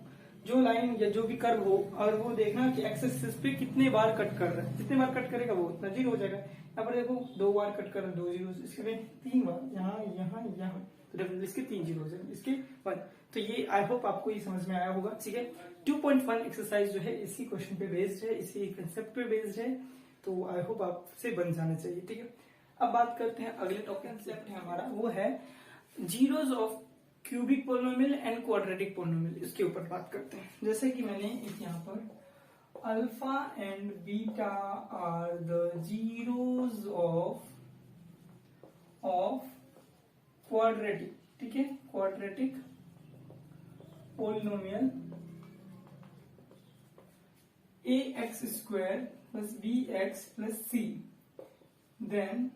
जो लाइन या जो भी कर्व हो और वो देखना कि एक्स एक्सिस पे कितने बार कट कर रहा है, जितने बार कट करेगा वो उतना जीरो हो जाएगा। यहाँ पर देखो 2 बार कट कर रहा है 2 जीरो, इसके में 3 बार, यहाँ यहाँ यहाँ, तो डेफिनेटली इसके 3 जीरो हो जाएंगे, इसके 1। तो ये आई होप आपको ये समझ में आया होगा, ठीक है। 2.1 एक्सरसाइज जो है इसी क्वेश्चन पे बेस्ड है, इसी कंसेप्ट पे बेस्ड है, तो आई होप आपसे बन जाना चाहिए, ठीक है। अब बात करते हैं अगले टॉपिक, कंसेप्ट है हमारा वो है zeros of cubic polynomial and quadratic polynomial, इसके ऊपर बात करते हैं। जैसे कि मैंने यहाँ पर alpha and beta are the zeros of quadratic, ठीक है, quadratic polynomial ax² + bx + c, then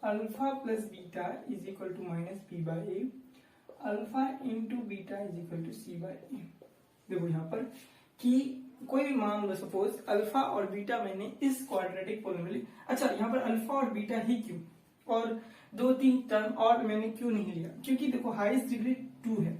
alpha + beta is equal to -b/a, alpha into beta is equal to c/a। देखो यहाँ पर कि कोई भी मान लो, सपोज अल्फा और बीटा मैंने इस क्वाड्रेटिक पोलिनोमियल, अच्छा यहाँ पर अल्फा और बीटा ही क्यों, और 2-3 टर्म और मैंने क्यों नहीं लिया, क्योंकि देखो हाईएस्ट डिग्री 2 है,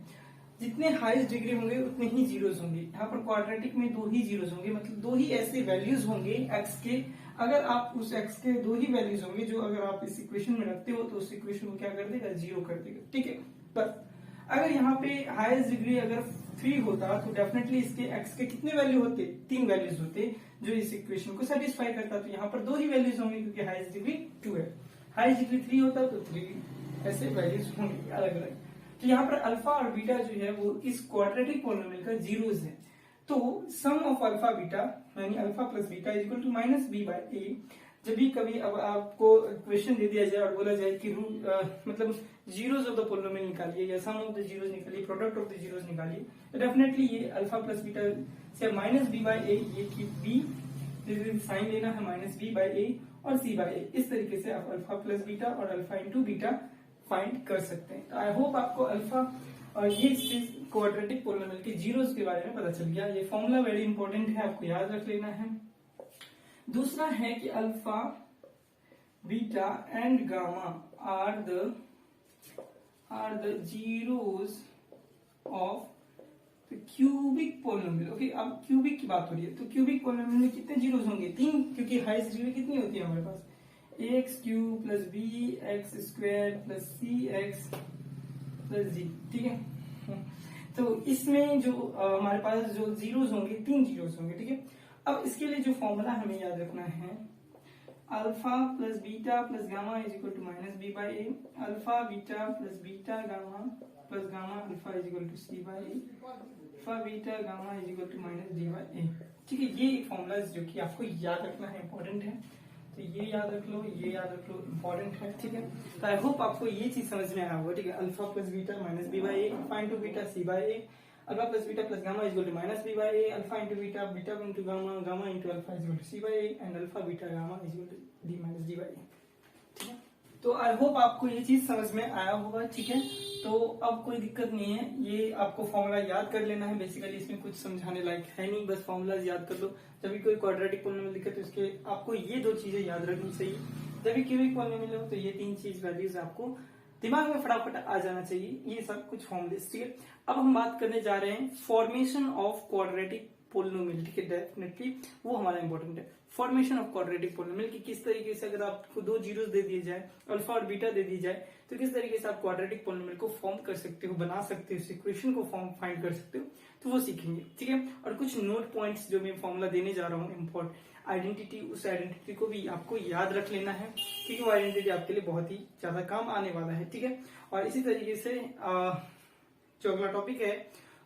जितने हाईएस्ट डिग्री होंगे उतने ही जीरोस होंगे। यहाँ पर क्वाड्रेटिक में 2 ही जीरोस होंगे, मतलब 2 ही ऐसे वैल्यूज होंगे एक्स के, अगर आप उस एक्स के 2 ही वैल्यूज होंगे जो अगर आप इस इक्वेशन में रखते हो तो उस इक्वेशन को क्या कर देगा, जीरो कर देगा, ठीक है। बस अगर यहाँ पे हाईएस्ट डिग्री अगर 3 होता तो डेफिनेटली इसके एक्स के कितने वैल्यू होते, 3 वैल्यूज होते जो इस इक्वेशन को सेटिस्फाई करता, तो यहाँ पर 2 ही वैल्यूज होंगे क्योंकि हाईएस्ट डिग्री 2 है। हाईएस्ट डिग्री 3 होता तो 3 ऐसे वैल्यूज होंगे अलग अलग। तो यहाँ पर अल्फा और बीटा जो है वो इस क्वाड्रेटिक पोलिनोमियल का जीरोस है। तो सम ऑफ अल्फा बीटा यानी alpha plus beta is equal to -b/a। जब भी कभी अब आपको क्वेश्चन दे दिया जाए और बोला जाए कि मतलब जीरोस ऑफ द पोलिनोमियल निकालिए या सम ऑफ द जीरोस निकालिए, प्रोडक्ट ऑफ द जीरोस निकालिए, तो डेफिनेटली ये अल्फा प्लस बीटा से -b/a, ये की b साइन लेना है -b/a और c/a, इस तरीके से आप अल्फा प्लस बीटा और अल्फा इंटू बीटा फाइंड कर सकते हैं। तो आई होप आपको अल्फा और ये चीज क्वाड्रेटिक पोलिनोमियल के जीरोस के बारे में पता चल गया। ये फॉर्मूला वेरी इंपॉर्टेंट है, आपको याद रख लेना है। दूसरा है कि alpha beta and gamma are the zeros of तो क्यूबिक पोलिनोमियल, ओके। अब क्यूबिक की बात हो रही है, तो क्यूबिक पोलिनोमियल में कितने जीरोस होंगे? 3, क्योंकि हाईएस्ट डिग्री कितनी होती है हमारे पास? X cube plus B X square plus C X plus G, ठीक है। तो इसमें जो हमारे पास जो जीरोस होंगे, 3 जीरोस होंगे, ठीक है। अब इसके लिए जो फॉर्मूला हमें याद रखना है, alpha plus beta plus gamma is equal to minus B by A, alpha beta plus beta gamma plus gamma alpha is equal to C by A, alpha beta gamma is equal to minus D by A, ठीक है। ये एक formula जो कि आपको याद रखना है, इंपॉर्टेंट है। तो ये याद रख लो, ये याद रख लो, इंपॉर्टेंट है, ठीक है। तो आई होप आपको ये चीज समझ में आया होगा, ठीक है। Alpha plus beta minus B by A, alpha into beta C by A, alpha plus beta plus gamma is equal to minus B by A, alpha into beta beta into gamma gamma into alpha is equal to C by A, and alpha beta gamma is equal to D minus D by A, ठीक है। तो आई hope आपको ये चीज समझ में आया होगा, ठीक है। तो अब कोई दिक्कत नहीं है, ये आपको फॉर्मूला याद कर लेना है। बेसिकली इसमें कुछ समझाने लायक है नहीं, बस फॉर्मूलाज याद कर लो। जब भी कोई क्वाड्रेटिक पॉलिनोमियल दिखे तो इसके आपको ये 2 चीजें याद रखनी चाहिए। जब भी क्यूबिक पॉलिनोमियल हो तो ये 3 चीज वैल्यूज आपको दिमाग में फटाफट आ जाना चाहिए। ये सब कुछ फॉर्मूलेस, ठीक है। अब हम बात करने जा रहे हैं फॉर्मेशन ऑफ क्वाड्रेटिक पोलिनोमियल, ठीक है। डेफिनेटली वो हमारा इंपॉर्टेंट है, फॉर्मेशन ऑफ क्वाड्रेटिक पोलिनोमियल की किस तरीके से, अगर आपको 2 जीरोस दे दिए जाए, अल्फा और बीटा दे दी जाए, तो किस तरीके से आप क्वाड्रेटिक पोलिनोमियल को फॉर्म कर सकते हो, बना सकते हो, इक्वेशन को फॉर्म फाइंड कर सकते हो, तो वो सीखेंगे, ठीक है। और कुछ नोट पॉइंट्स जो मैं फॉर्मूला देने जा रहा हूँ, इम्पोर्टेंट आइडेंटिटी, उस आइडेंटिटी को भी आपको याद रख लेना है, क्योंकि वो आइडेंटिटी आपके लिए बहुत ही ज्यादा काम आने वाला है, ठीक है। और इसी तरीके से जो अगला टॉपिक है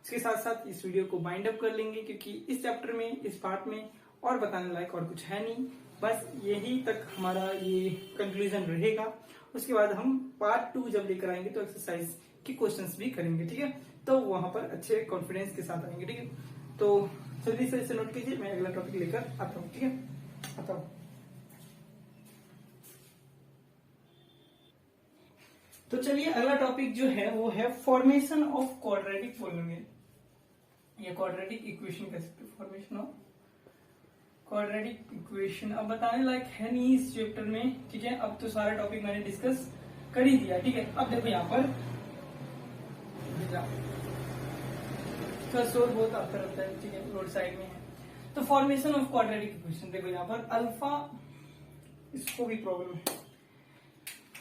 उसके साथ साथ इस वीडियो को बाइंड अप कर लेंगे, क्योंकि इस चैप्टर में, इस पार्ट में और बताने लायक और कुछ है नहीं, बस यही तक हमारा ये कंक्लूजन रहेगा। उसके बाद हम पार्ट 2 जब लेकर आएंगे तो एक्सरसाइज के क्वेश्चंस भी करेंगे, ठीक है। तो वहां पर अच्छे कॉन्फिडेंस के साथ आएंगे, ठीक है। तो जल्दी से इसे नोट कीजिए, मैं अगला टॉपिक लेकर आता हूँ, ठीक है। आता हूँ। तो चलिए अगला टॉपिक जो है वो है फॉर्मेशन ऑफ क्वाड्रेटिक पोलिनोमियल, या क्वाड्रेटिक इक्वेशन कह सकते हो, फॉर्मेशन ऑफ क्वाड्रेटिक इक्वेशन। अब बताने लायक है नहीं इस चैप्टर में, ठीक है। अब तो सारा टॉपिक मैंने डिस्कस कर ही दिया, ठीक है। अब देखो यहाँ पर शोर बहुत आता रहता है, ठीक है, रोड साइड में है। तो फॉर्मेशन ऑफ क्वाड्रेटिक इक्वेशन, देखो यहाँ पर अल्फा, इसको भी प्रॉब्लम है।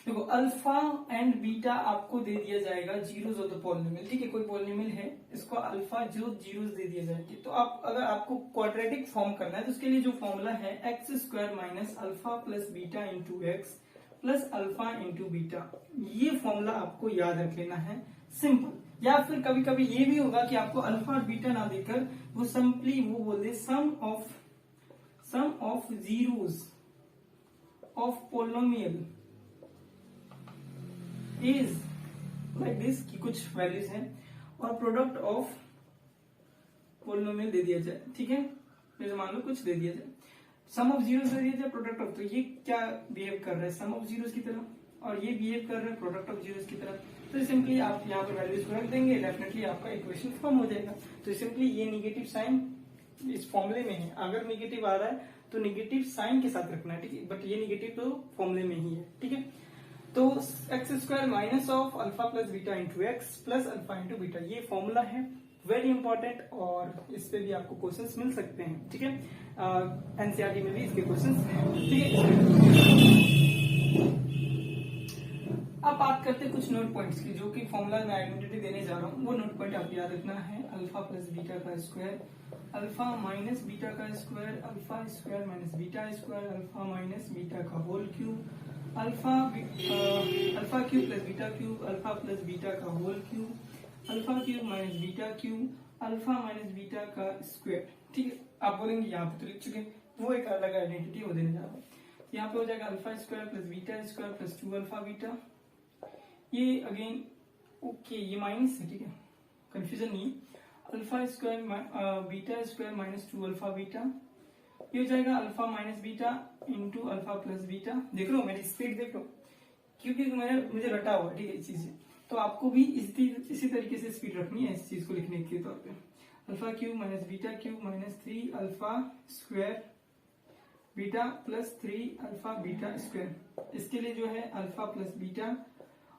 देखो अल्फा एंड बीटा आपको दे दिया जाएगा जीरोस ऑफ द पॉलिनोमियल, ठीक है। कोई पॉलिनोमियल है, इसको अल्फा जो जीरोस दे दिया जाएगी, तो आप अगर आपको क्वाड्रेटिक फॉर्म करना है तो उसके लिए जो फॉर्मूला है x square minus alpha plus beta into x plus alpha into beta, ये फॉर्मूला आपको याद रख लेना है, सिंपल। या फिर कभी कभी ये भी होगा कि आपको अल्फा और बीटा ना देकर वो सिंपली वो बोल दे sum of zeros of polynomial is like this, कि कुछ वैल्यूज हैं और प्रोडक्ट ऑफ पोलिनोमियल दे दिया जाए, ठीक है। जैसे मान लो कुछ दे दिया जाए, सम ऑफ जीरोस दे दिया जाए, प्रोडक्ट ऑफ, तो ये क्या बिहेव कर रहा है, सम ऑफ जीरोस की तरह, और ये बिहेव कर रहा है प्रोडक्ट ऑफ जीरोस की तरह। तो सिंपली आप यहाँ पर वैल्यूज को रख देंगे, डेफिनेटली आपका इक्वेशन फॉर्म हो जाएगा। तो सिंपली ये निगेटिव साइन इस फॉर्मूले में है, अगर निगेटिव आ रहा है तो निगेटिव साइन के साथ रखना है, ठीक है। बट ये निगेटिव तो फॉर्मूले में ही है, ठीक है। तो x square minus of alpha plus beta into x plus alpha into beta, ये फॉर्मूला है, वेरी इंपॉर्टेंट, और इस पे भी आपको क्वेश्चंस मिल सकते हैं, ठीक है। एनसीईआरटी में भी इसके क्वेश्चंस हैं, ठीक है। अब बात करते हैं कुछ नोट पॉइंट्स की, जो कि फॉर्मूला में आइडेंटिटी देने जा रहा हूँ, वो नोट पॉइंट आपको याद रखना है। अल्फा प्लस बीटा का स्क्वायर, अल्फा माइनस बीटा का square, alpha square minus beta square, alpha minus beta का whole cube, alpha cube plus beta cube, alpha plus beta का whole cube, alpha cube minus beta cube, alpha minus beta का square, ठीक है। आप बोलेंगे यहाँ पे तो लिख चुके, वो एक अलग आइडेंटिटी वो देने जा रहा हूँ। यहाँ पे हो जाएगा alpha square plus beta square plus 2 alpha beta, ये अगेन ओके, ये माइनस है, ठीक है, कंफ्यूजन नहीं। Alpha square beta square minus 2 alpha beta, ये हो जाएगा alpha minus beta into alpha plus beta. देख लो मेरी स्पीड देख लो, क्योंकि मुझे रटा हुआ, ठीक है, इस चीज से। तो आपको भी इसी तरीके से स्पीड रखनी है इस चीज को लिखने के तौर पे। Alpha cube minus beta cube minus 3 alpha square beta plus 3 alpha beta square, इसके लिए जो है अल्फा प्लस बीटा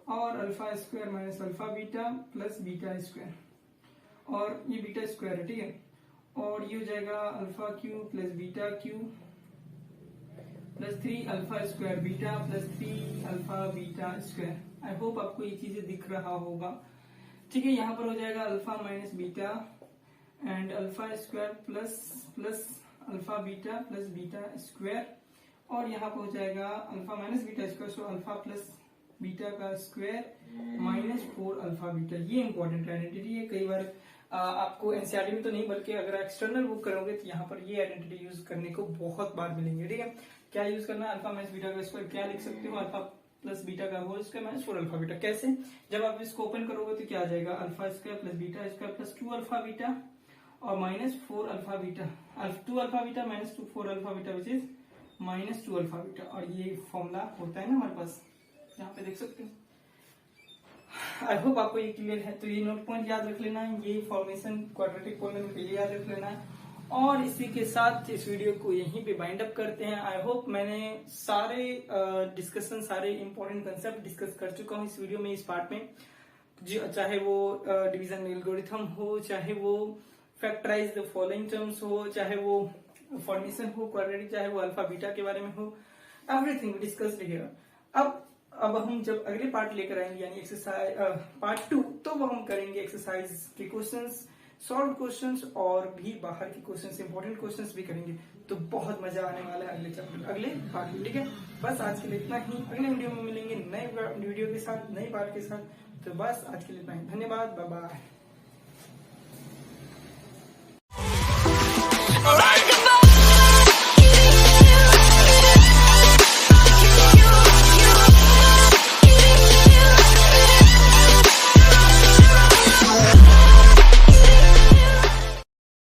और alpha square minus alpha beta plus beta square, और ये बीटा स्क्वायर है, ठीक है। और ये हो जाएगा alpha Q plus beta Q plus 3 alpha square beta plus 3 alpha beta square. आई होप आपको ये चीजें दिख रहा होगा, ठीक है। यहाँ पर हो जाएगा alpha minus beta and alpha square plus alpha beta plus beta square, और यहाँ पर हो जाएगा alpha minus beta square, so alpha plus beta का स्क्वायर माइनस 4 अल्फा बीटा। ये इंपॉर्टेंट आइडेंटिटी है, कई बार आपको एनसीईआरटी में तो नहीं बल्कि अगर एक्सटर्नल बुक करोगे तो यहाँ पर ये आइडेंटिटी यूज करने को बहुत बार मिलेंगे, ठीक है। क्या यूज करना है, अल्फा माइनस बीटा का स्क्वायर क्या लिख सकते हो, अल्फा प्लस बीटा का whole square minus 4 alpha beta. कैसे, जब आप इसको ओपन करोगे तो क्या आ जाएगा, alpha square plus beta square plus 2 alpha beta और minus 4 alpha beta, 2 alpha beta minus 4 alpha beta which is minus 2 alpha beta. और ये फॉर्मूला होता है ना हमारे पास, यहाँ पे देख सकते हो। आई होप आपको ये क्लियर है, तो ये नोट पॉइंट याद रख लेना है, ये फॉर्मेशन क्वाड्रेटिक पॉलिनोमियल के लिए याद रख लेना है। और इसी के साथ इस वीडियो को यहीं पे बाइंड अप करते हैं। आई होप मैंने सारे डिस्कशन, सारे इंपॉर्टेंट कंसेप्ट डिस्कस कर चुका हूँ इस वीडियो में, इस पार्ट में, चाहे वो डिवीजन एल्गोरिथम हो, चाहे वो फैक्टराइज द फॉलोइंग टर्म्स हो, चाहे वो फॉर्मेशन हो क्वाड्रेटिक, चाहे वो अल्फा बीटा के बारे में हो, एवरीथिंग डिस्कस्ड हियर। अब हम जब अगले पार्ट लेकर आएंगे यानी एक्सरसाइज पार्ट 2, तो वो हम करेंगे एक्सरसाइज के क्वेश्चंस, सॉल्व क्वेश्चंस और भी बाहर के क्वेश्चंस, इंपॉर्टेंट क्वेश्चंस भी करेंगे। तो बहुत मजा आने वाला है अगले पार्ट में, ठीक है। बस आज के लिए इतना ही, अगले वीडियो में मिलेंगे नए वीडियो के साथ, नई बात के साथ। तो बस आज के लिए इतना ही, धन्यवाद, बाय बाय।